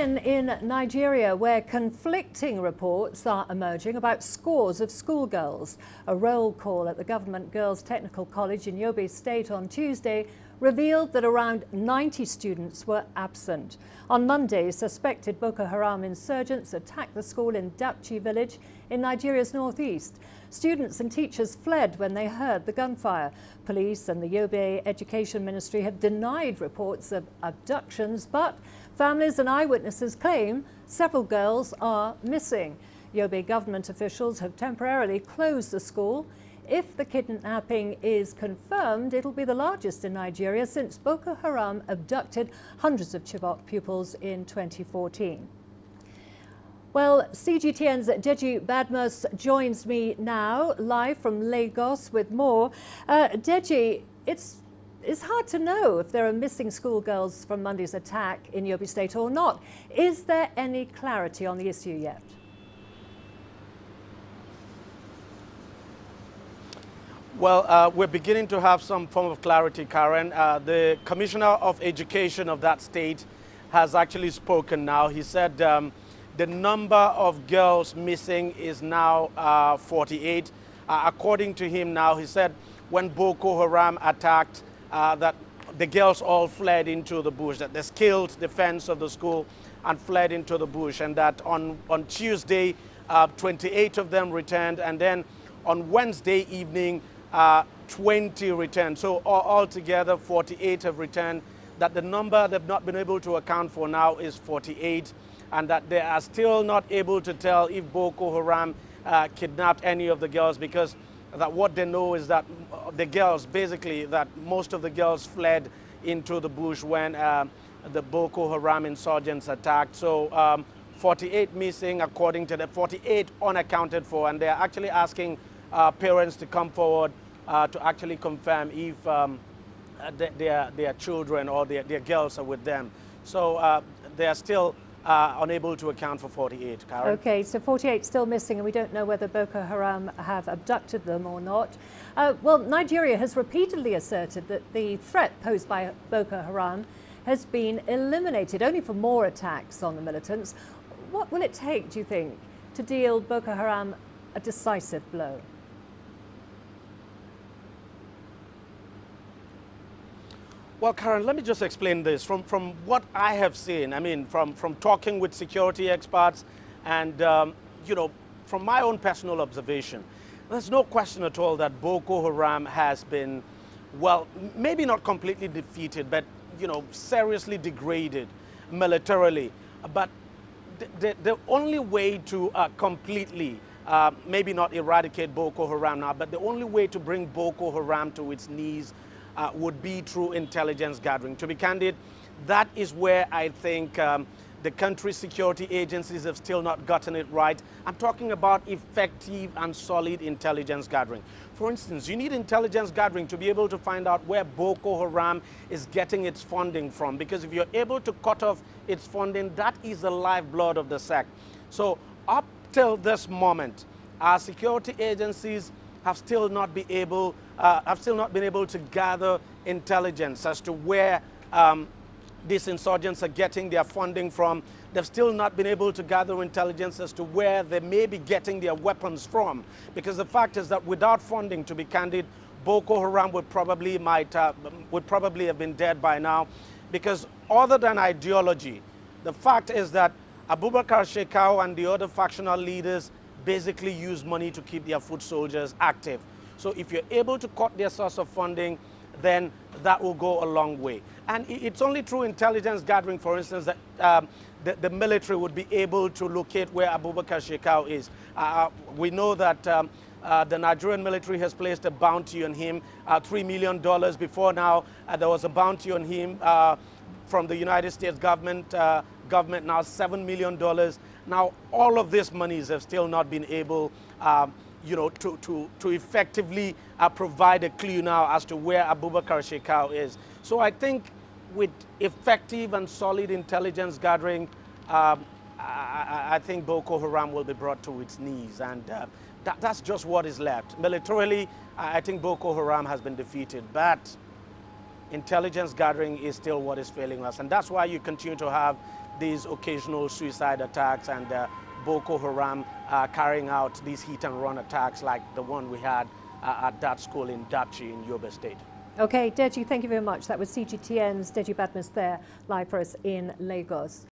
In Nigeria, where conflicting reports are emerging about scores of schoolgirls. A roll call at the Government Girls Technical College in Yobe State on Tuesday revealed that around 90 students were absent. On Monday, suspected Boko Haram insurgents attacked the school in Dapchi village in Nigeria's northeast. Students and teachers fled when they heard the gunfire. Police and the Yobe Education Ministry have denied reports of abductions, but families and eyewitnesses claim several girls are missing. Yobe government officials have temporarily closed the school. If the kidnapping is confirmed, it'll be the largest in Nigeria since Boko Haram abducted hundreds of Chibok pupils in 2014. Well, CGTN's Deji Badmus joins me now, live from Lagos with more. Deji, it's hard to know if there are missing schoolgirls from Monday's attack in Yobe State or not. Is there any clarity on the issue yet? Well, we're beginning to have some form of clarity, Karen. The Commissioner of Education of that state has actually spoken now. He said the number of girls missing is now 48. According to him now, he said when Boko Haram attacked, that the girls all fled into the bush, that they scaled the fence of the school and fled into the bush, and that on Tuesday, 28 of them returned, and then on Wednesday evening, 20 returned. So altogether, 48 have returned. That the number they've not been able to account for now is 48, and that they are still not able to tell if Boko Haram kidnapped any of the girls, because that what they know is that the girls, basically, that most of the girls fled into the bush when the Boko Haram insurgents attacked. So 48 missing, according to the 48 unaccounted for, and they're actually asking parents to come forward to actually confirm if their children or their girls are with them. So they are still unable to account for 48, Karen. Okay, so 48 still missing, and we don't know whether Boko Haram have abducted them or not. Well, Nigeria has repeatedly asserted that the threat posed by Boko Haram has been eliminated, only for more attacks on the militants. What will it take, do you think, to deal Boko Haram a decisive blow? Well, Karen, let me just explain this. From what I have seen, I mean, from talking with security experts and, you know, from my own personal observation, there's no question at all that Boko Haram has been, well, maybe not completely defeated, but, you know, seriously degraded militarily. But the only way to completely, maybe not eradicate Boko Haram now, but the only way to bring Boko Haram to its knees would be through intelligence gathering. To be candid, that is where I think the country's security agencies have still not gotten it right. I'm talking about effective and solid intelligence gathering. For instance, you need intelligence gathering to be able to find out where Boko Haram is getting its funding from, because if you're able to cut off its funding, that is the lifeblood of the sect. So up till this moment, our security agencies have still not been able to gather intelligence as to where these insurgents are getting their funding from. They've still not been able to gather intelligence as to where they may be getting their weapons from. Because the fact is that without funding, to be candid, Boko Haram would probably have been dead by now. Because other than ideology, the fact is that Abubakar Shekau and the other factional leaders basically use money to keep their foot soldiers active. So if you're able to cut their source of funding, then that will go a long way. And it's only through intelligence gathering, for instance, that the military would be able to locate where Abubakar Shekau is. We know that the Nigerian military has placed a bounty on him, $3 million. Before now, there was a bounty on him from the United States government, now $7 million. Now, all of these monies have still not been able, you know, to effectively provide a clue now as to where Abubakar Shekau is. So I think with effective and solid intelligence gathering, I think Boko Haram will be brought to its knees, and that's just what is left. Militarily, I think Boko Haram has been defeated, but intelligence gathering is still what is failing us, and that's why you continue to have these occasional suicide attacks and Boko Haram carrying out these hit-and-run attacks like the one we had at that school in Dapchi in Yobe State. Okay, Deji, thank you very much. That was CGTN's Deji Badmus there, live for us in Lagos.